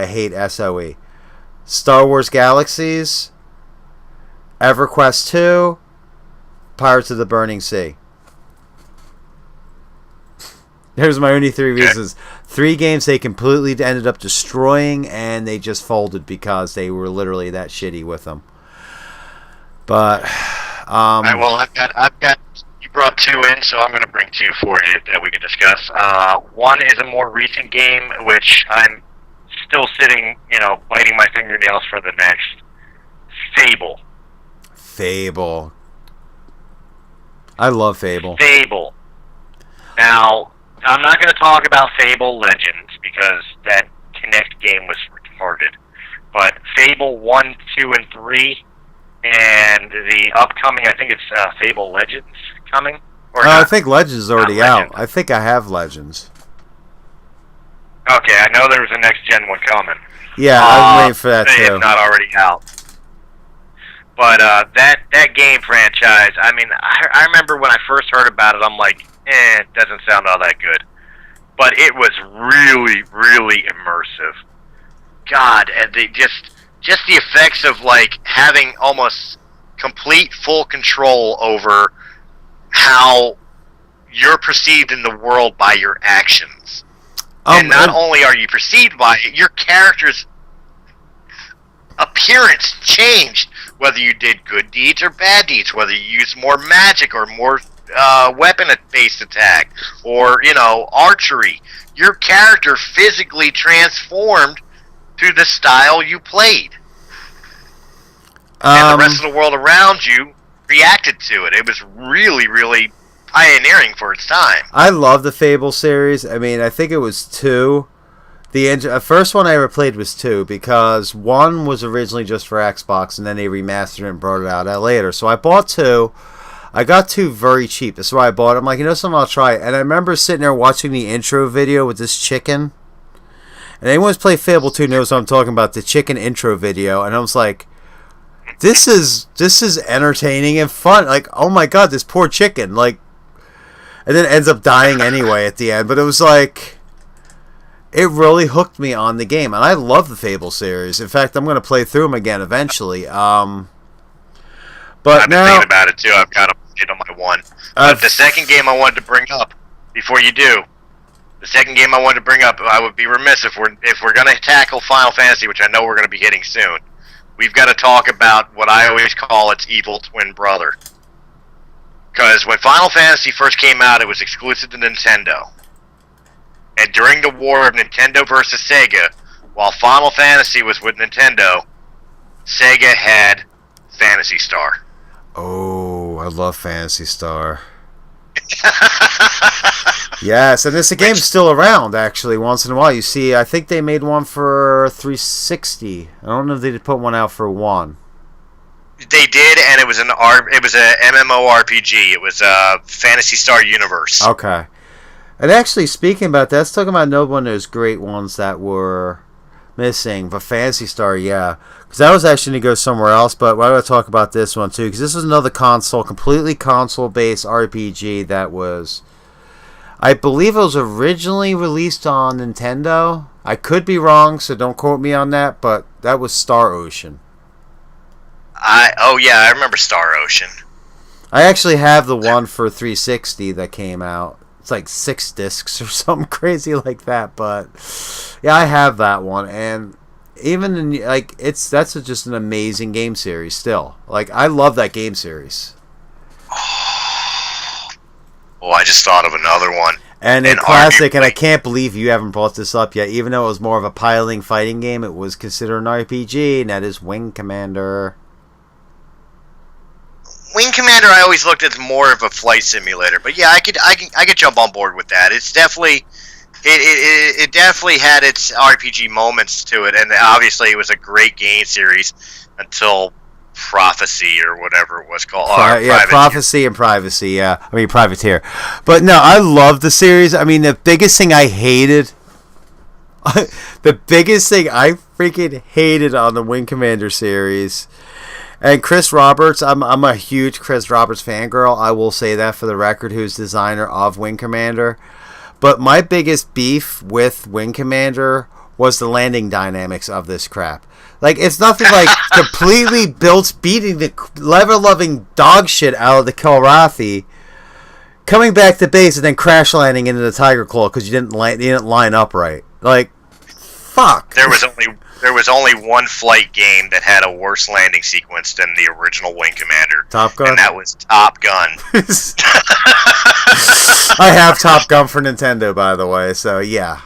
hate SOE: Star Wars Galaxies, EverQuest 2, Pirates of the Burning Sea. There's my only 3 reasons. 3 games they completely ended up destroying, and they just folded because they were literally that shitty with them. But all right, well, I've got. You brought 2 in, so I'm going to bring 2 for you that we can discuss. One is a more recent game, which I'm still sitting, biting my fingernails for the next. Fable. I love Fable. Now, I'm not going to talk about Fable Legends because that Kinect game was retarded. But Fable 1, 2, and 3, and the upcoming, I think it's Fable Legends coming. I think Legends is already out. I think I have Legends. Okay, I know there was a next gen one coming. Yeah, I'm waiting for that too. It's not already out. But that game franchise, I mean, I remember when I first heard about it, I'm like, it doesn't sound all that good. But it was really, really immersive. God, and they just the effects of like having almost complete full control over how you're perceived in the world by your actions. And not only are you perceived by it, your character's appearance changed, whether you did good deeds or bad deeds, whether you used more magic or more weapon-based attack, or, archery. Your character physically transformed to the style you played. And the rest of the world around you reacted to it. It was really, really pioneering for its time. I love the Fable series. I mean, I think it was 2. The first one I ever played was 2, because 1 was originally just for Xbox, and then they remastered it and brought it out later. So I bought 2. I got 2 very cheap. That's why I bought it. I'm like, something, I'll try it. And I remember sitting there watching the intro video with this chicken. And anyone who's played Fable 2 knows what I'm talking about, the chicken intro video. And I was like, this is entertaining and fun. Like, oh my god, this poor chicken. Like, and then it ends up dying anyway at the end. But it was like, it really hooked me on the game. And I love the Fable series. In fact, I'm going to play through them again eventually. But I've been thinking about it too. I've got to play it on my one. But the second game I wanted to bring up, before you do, I would be remiss if we're going to tackle Final Fantasy, which I know we're going to be hitting soon. We've got to talk about what I always call its evil twin brother. Because when Final Fantasy first came out, it was exclusive to Nintendo. And during the war of Nintendo versus Sega, while Final Fantasy was with Nintendo, Sega had Phantasy Star. Oh, I love Phantasy Star. Yes, and the game's still around, actually, once in a while. You see, I think they made one for 360. I don't know if they did put one out for 1. They did, and it was a MMORPG. It was a Phantasy Star Universe. Okay. And actually, speaking about that, let's talk about another one of those great ones that were missing. But Phantasy Star, yeah. Because I was actually going to go somewhere else, but why do I talk about this one, too? Because this was another completely console-based RPG that was, I believe it was originally released on Nintendo. I could be wrong, so don't quote me on that, but that was Star Ocean. I remember Star Ocean. I actually have the one for 360 that came out. It's like 6 discs or something crazy like that, but yeah, I have that one, and even in, like, that's just an amazing game series still. Like, I love that game series. Oh, I just thought of another one. And a classic, and I can't believe you haven't brought this up yet. Even though it was more of a piling fighting game, it was considered an RPG, and that is Wing Commander. Wing Commander, I always looked at as more of a flight simulator, but yeah, I could jump on board with that. It's definitely, it definitely had its RPG moments to it, and obviously it was a great game series until Prophecy or whatever it was called. Prophecy and Privacy. Yeah, I mean Privateer. But no, I love the series. I mean, the biggest thing I hated, the biggest thing I freaking hated on the Wing Commander series. And Chris Roberts, I'm a huge Chris Roberts fangirl. I will say that for the record, who's designer of Wing Commander. But my biggest beef with Wing Commander was the landing dynamics of this crap. Like, it's nothing like completely built, beating the lever-loving dog shit out of the Kilrathi, coming back to base and then crash landing into the Tiger Claw because you didn't line up right. Like, fuck. There was only one flight game that had a worse landing sequence than the original Wing Commander. Top Gun? And that was Top Gun. I have Top Gun for Nintendo, by the way, so yeah.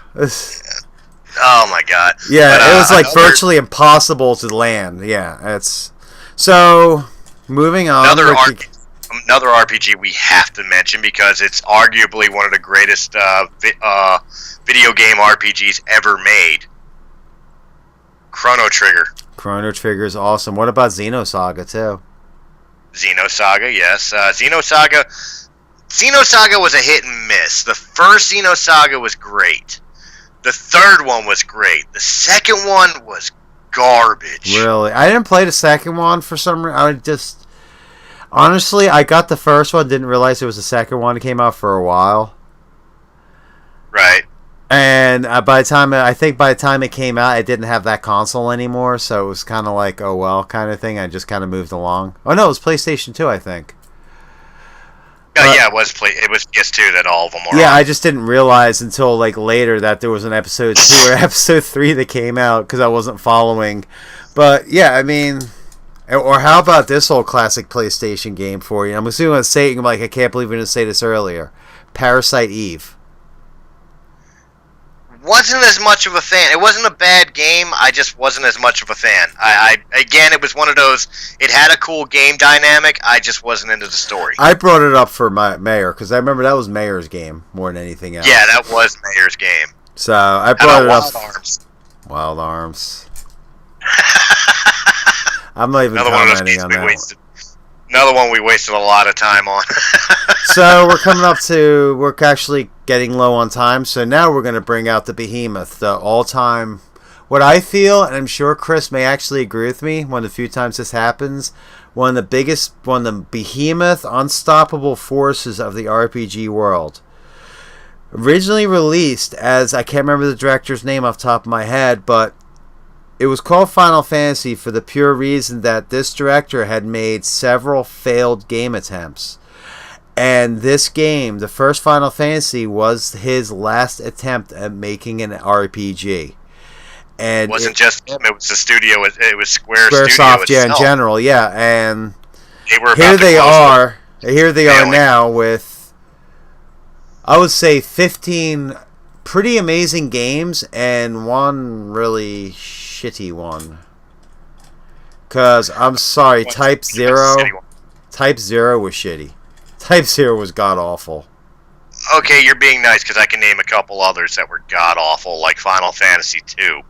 Oh my god. Yeah, but, it was like virtually impossible to land. Yeah, it's... So, moving on. Another RPG we have to mention because it's arguably one of the greatest video game RPGs ever made. Chrono Trigger. Chrono Trigger is awesome. What about Xenosaga, too? Xenosaga, yes. Xenosaga was a hit and miss. The first Xenosaga was great. The third one was great. The second one was garbage. Really? I didn't play the second one for some reason. Honestly, I got the first one, didn't realize it was the second one. It came out for a while. Right. And by the time it came out, it didn't have that console anymore, so it was kind of like, oh well, kind of thing. I just kind of moved along. Oh no, it was PlayStation 2, I think. Yeah, it was PS2 that all of them were. Yeah, on. I just didn't realize until like later that there was an episode 2 or episode 3 that came out because I wasn't following. But yeah, I mean, or how about this old classic PlayStation game for you? I'm assuming I'm saying, like, I can't believe we didn't say this earlier. Parasite Eve. Wasn't as much of a fan. It wasn't a bad game. I just wasn't as much of a fan. Again, it was one of those. It had a cool game dynamic. I just wasn't into the story. I brought it up for Mayor because I remember that was Mayor's game more than anything else. Yeah, that was Mayor's game. So I brought it up. Wild Arms. Wild Arms. I'm not even commenting on that. Another one we wasted a lot of time on. So we're actually getting low on time, so now we're going to bring out the behemoth, the all-time, what I feel, and I'm sure Chris may actually agree with me, one of the few times this happens, one of the behemoth, unstoppable forces of the RPG world. Originally released as, I can't remember the director's name off the top of my head, but it was called Final Fantasy for the pure reason that this director had made several failed game attempts. And this game, the first Final Fantasy, was his last attempt at making an RPG. And it wasn't just him, it was the studio, it was Squaresoft, yeah, in general, yeah. And they were here they are now with, I would say, 15 pretty amazing games and one really shitty one. Because, I'm sorry, Type Zero was shitty. Type 0 was god-awful. Okay, you're being nice because I can name a couple others that were god-awful, like Final Fantasy 2.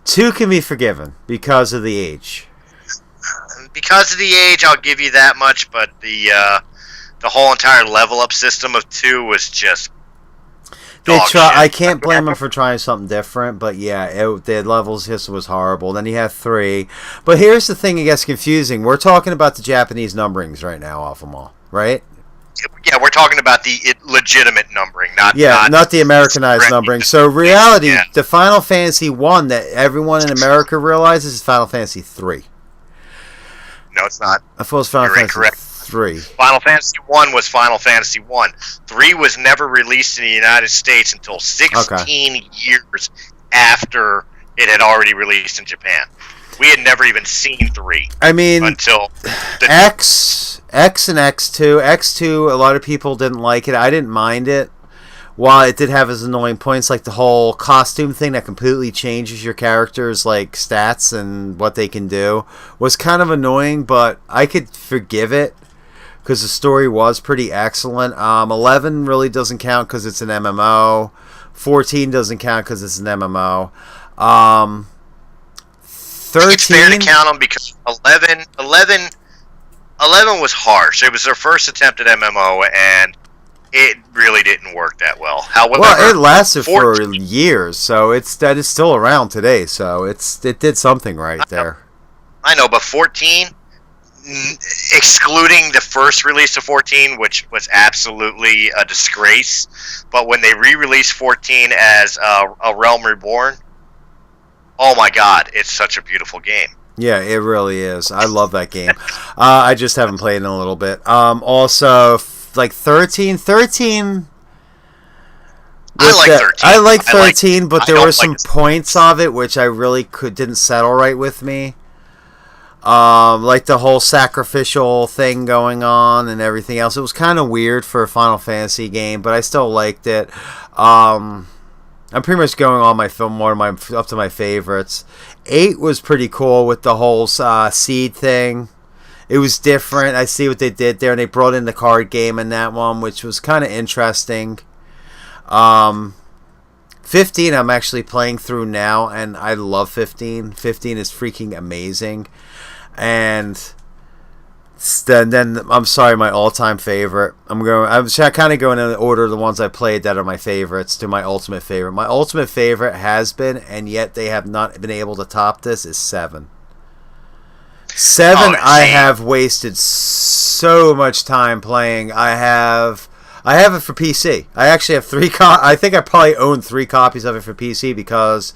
2 can be forgiven because of the age. Because of the age, I'll give you that much, but the whole entire level-up system of 2 was just I can't blame them for trying something different, but yeah, the levels system was horrible. Then you have 3. But here's the thing that gets confusing. We're talking about the Japanese numberings right now off them all, right? Yeah, we're talking about the legitimate numbering, not the Americanized numbering. So reality, the Final Fantasy 1 that everyone in America realizes is Final Fantasy 3. No, it's not. I thought it was Final Fantasy 3. Final Fantasy 1 was Final Fantasy 1. 3 was never released in the United States until 16 years after it had already released in Japan. We had never even seen 3. I mean, until X and X2. X2, a lot of people didn't like it. I didn't mind it. While it did have its annoying points, like the whole costume thing that completely changes your character's like stats and what they can do, was kind of annoying, but I could forgive it because the story was pretty excellent. 11 really doesn't count because it's an MMO. 14 doesn't count because it's an MMO. 13. It's fair to count them because 11 was harsh. It was their first attempt at MMO, and it really didn't work that well. However, it lasted for years, so that is still around today. So it did something right there. I know, but 14 excluding the first release of 14, which was absolutely a disgrace. But when they re-released 14 as A Realm Reborn, oh my god, it's such a beautiful game. Yeah, it really is. I love that game. I just haven't played in a little bit. Also, like 13. I like 13, but there were some points of it which I really didn't settle right with me. Like the whole sacrificial thing going on and everything else. It was kind of weird for a Final Fantasy game, but I still liked it. I'm pretty much going on my film more up to my favorites. 8 was pretty cool with the whole seed thing. It was different. I see what they did there, and they brought in the card game in that one, which was kind of interesting. 15 I'm actually playing through now, and I love 15. 15 is freaking amazing. And then I'm sorry, my all-time favorite. I'm kind of going in the order of the ones I played that are my favorites to my ultimate favorite. My ultimate favorite has been, and yet they have not been able to top this, is 7. 7 I have wasted so much time playing. I have it for PC. I actually have 3 I think I probably own 3 copies of it for PC because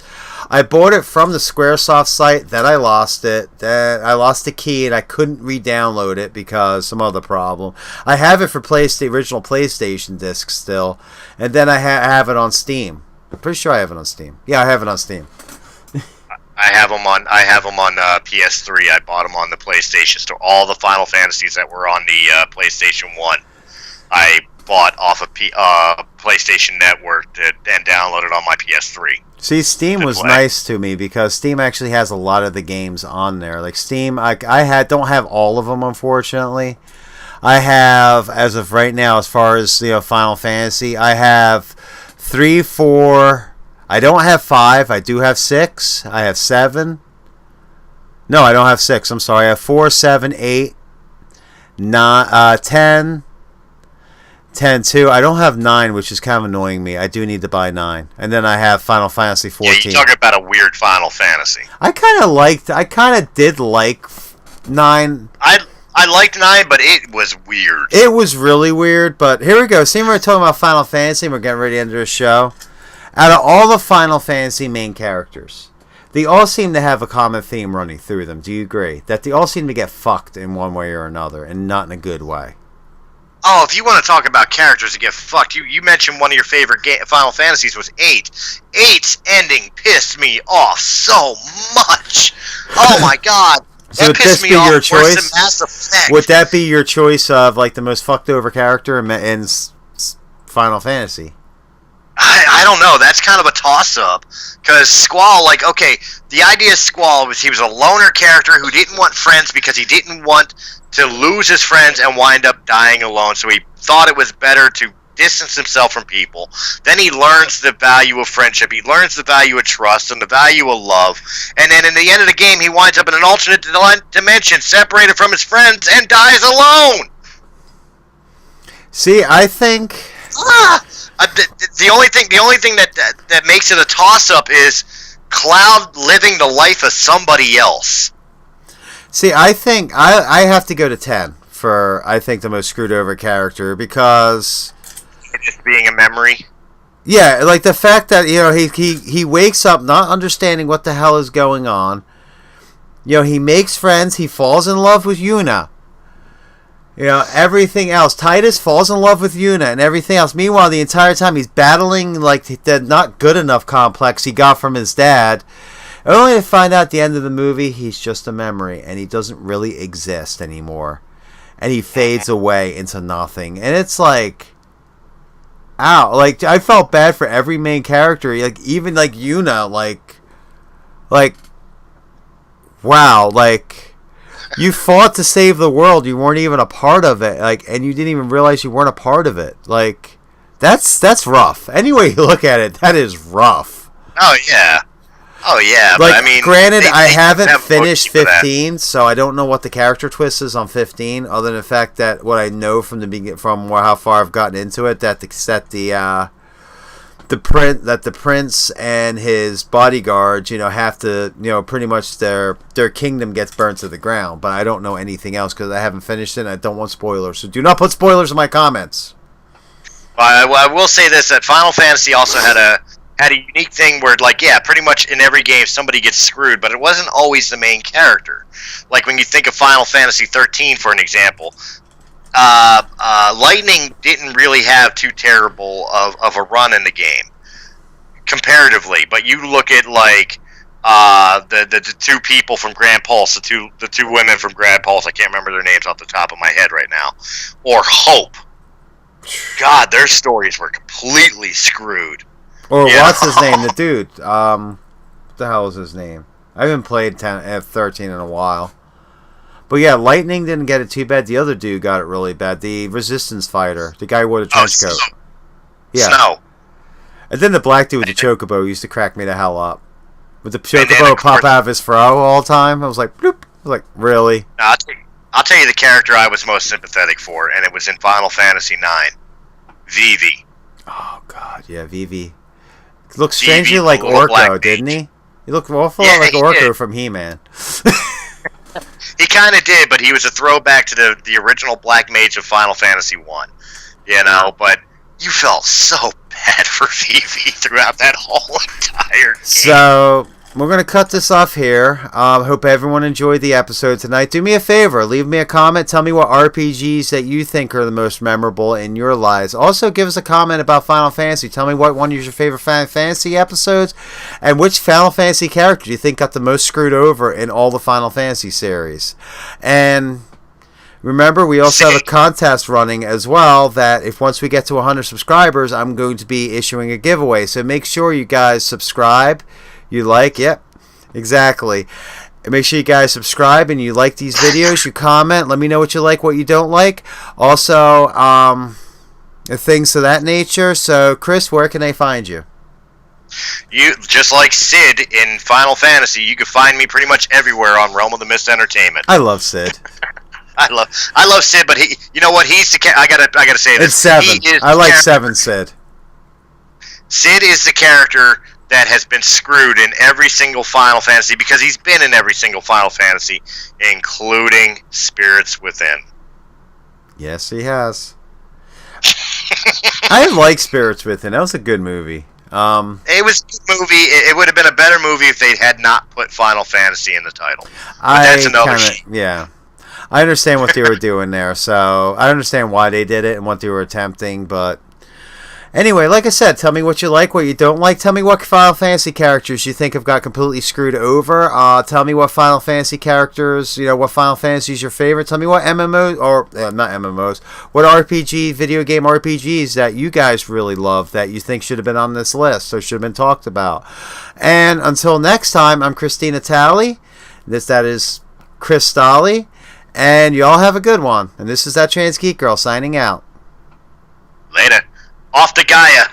I bought it from the Squaresoft site, then I lost it, then I lost the key and I couldn't re-download it because some other problem. I have it for the original PlayStation disc still, and then I have it on Steam. I'm pretty sure I have it on Steam. Yeah, I have it on Steam. I have them on PS3. I bought them on the PlayStation Store. All the Final Fantasies that were on the PlayStation 1, I bought off of PlayStation Network and downloaded on my PS3. See, Steam was nice to me because Steam actually has a lot of the games on there. Like Steam, I don't have all of them, unfortunately. I have, as of right now, as far as Final Fantasy, I have 3, 4. I don't have 5. I do have 6. I have 7. No, I don't have 6. I'm sorry. I have 4, 7, 8, 9, 10. 10 too. I don't have 9, which is kind of annoying me. I do need to buy 9. And then I have Final Fantasy 14. Yeah, you're talking about a weird Final Fantasy. I kind of did like 9. I liked 9, but it was weird. It was really weird, but here we go. Seeing we're talking about Final Fantasy, and we're getting ready to end the show. Out of all the Final Fantasy main characters, they all seem to have a common theme running through them. Do you agree? That they all seem to get fucked in one way or another, and not in a good way. Oh, if you want to talk about characters that get fucked, you mentioned one of your favorite Final Fantasies was 8. 8's ending pissed me off so much. Oh my god. So would this be your choice? Would that be your choice of like the most fucked over character in Final Fantasy? I don't know. That's kind of a toss-up. Because Squall, the idea of Squall was he was a loner character who didn't want friends because he didn't want to lose his friends and wind up dying alone. So he thought it was better to distance himself from people. Then he learns the value of friendship. He learns the value of trust and the value of love. And then in the end of the game, he winds up in an alternate dimension, separated from his friends, and dies alone. See, I think... The only thing that makes it a toss-up is Cloud living the life of somebody else. See, I think I have to go to 10 for, I think, the most screwed over character because... For just being a memory? Yeah, like the fact that, he wakes up not understanding what the hell is going on. He makes friends, he falls in love with Yuna. Everything else. Titus falls in love with Yuna and everything else. Meanwhile, the entire time he's battling like the not good enough complex he got from his dad. Only to find out at the end of the movie he's just a memory and he doesn't really exist anymore. And he fades away into nothing. And it's like... Ow. Like, I felt bad for every main character. Like, even like Yuna, like... Wow, like... You fought to save the world. You weren't even a part of it. Like, and you didn't even realize you weren't a part of it. Like, that's rough. Any way you look at it, that is rough. Oh yeah. Like, but I mean, granted, I haven't finished 15, so I don't know what the character twist is on 15, other than the fact that what I know from the beginning, from how far I've gotten into it, that the the prince and his bodyguards, have to, pretty much their kingdom gets burnt to the ground. But I don't know anything else because I haven't finished it and I don't want spoilers. So do not put spoilers in my comments. I will say this, that Final Fantasy also had a unique thing where, pretty much in every game somebody gets screwed, but it wasn't always the main character. Like when you think of Final Fantasy 13, for an example, Lightning didn't really have too terrible of a run in the game, comparatively. But you look at, the two people from Grand Pulse, the two women from Grand Pulse, I can't remember their names off the top of my head right now, or Hope. God, their stories were completely screwed. Or what's his name? The dude. What the hell is his name? I haven't played 13 in a while. But yeah, Lightning didn't get it too bad. The other dude got it really bad. The Resistance fighter. The guy who wore the trench coat. Yeah. Snow. And then the black dude with the chocobo used to crack me the hell up. With the chocobo pop out of his fro all the time. I was like, bloop. I was like, really? I'll tell you the character I was most sympathetic for, and it was in Final Fantasy IX. Vivi. Oh, God. Yeah, Vivi. Looked strangely like Orko, didn't he? He looked awful like Orko from He-Man. He kind of did, but he was a throwback to the original Black Mage of Final Fantasy 1. But you felt so bad for Vivi throughout that whole entire game. So, we're going to cut this off here. Hope everyone enjoyed the episode tonight. Do me a favor. Leave me a comment. Tell me what RPGs that you think are the most memorable in your lives. Also, give us a comment about Final Fantasy. Tell me what one of your favorite Final Fantasy episodes and which Final Fantasy character do you think got the most screwed over in all the Final Fantasy series. And remember, we also have a contest running as well that if once we get to 100 subscribers, I'm going to be issuing a giveaway. So make sure you guys subscribe. You like? Yep, exactly. And make sure you guys subscribe and you like these videos. You comment. Let me know what you like, what you don't like. Also, things of that nature. So, Chris, where can they find you? You just like Sid in Final Fantasy. You can find me pretty much everywhere on Realm of the Mist Entertainment. I love Sid. I love Sid, but he, you know what? He's the I gotta say this. It's 7. I like 7 Sid. Sid is the character that has been screwed in every single Final Fantasy because he's been in every single Final Fantasy, including Spirits Within. Yes, he has. I like Spirits Within. That was a good movie. It was a good movie. It would have been a better movie if they had not put Final Fantasy in the title. But that's another shit. Yeah. I understand what they were doing there, so I understand why they did it and what they were attempting, but anyway, like I said, tell me what you like, what you don't like. Tell me what Final Fantasy characters you think have got completely screwed over. Tell me what Final Fantasy characters, what Final Fantasy is your favorite. Tell me what MMOs, or not MMOs, what video game RPGs that you guys really love that you think should have been on this list or should have been talked about. And until next time, I'm Christina Tali. That is Chris Stolle. And y'all have a good one. And this is that Trans Geek Girl signing out. Later. Off to Gaia.